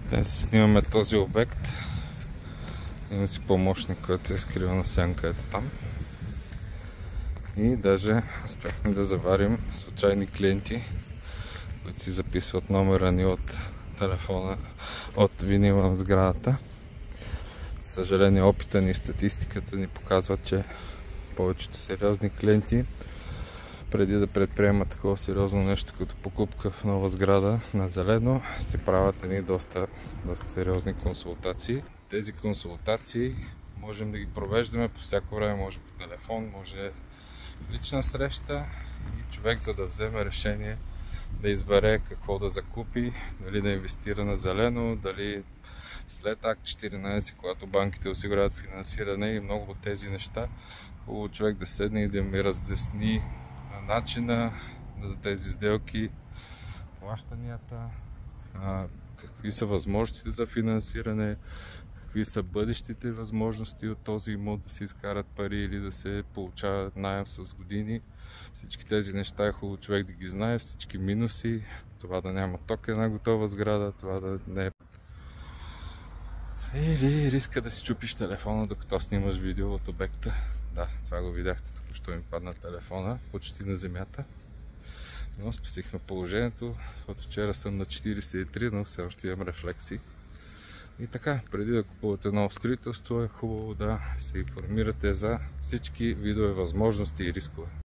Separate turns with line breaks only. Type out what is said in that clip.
Днес снимаме този обект. Има си помощник, който се е скрил на сянка, ето там. И даже успяхме да заварим случайни клиенти, които си записват номера ни от телефона, от винила в сградата. За съжаление, опита ни и статистиката ни показват, че повечето сериозни клиенти, преди да предприемат такова сериозно нещо като покупка в нова сграда на зелено, се правят едни доста сериозни консултации. Тези консултации можем да ги провеждаме по всяко време, може по телефон, може лична среща и човек, за да вземе решение да избере какво да закупи, дали да инвестира на зелено, дали след Акт 14, когато банките осигуряват финансиране и много от тези неща, хубаво човек да седне и да ми разясни начина за тези сделки, плащанията, какви са възможностите за финансиране, какви са бъдещите възможности от този имот да се изкарат пари или да се получава наем с години. Всички тези неща е хубаво човек да ги знае, всички минуси, това да няма ток една готова сграда, това да не е или риска да си чупиш телефона докато снимаш видео от обекта. Да, това го видяхте, току-що ми падна телефона почти на земята. Но спасихме положението. От вчера съм на 43, но все още имам рефлекси. И така, преди да купувате ново строителство, е хубаво да се информирате за всички видове възможности и рискове.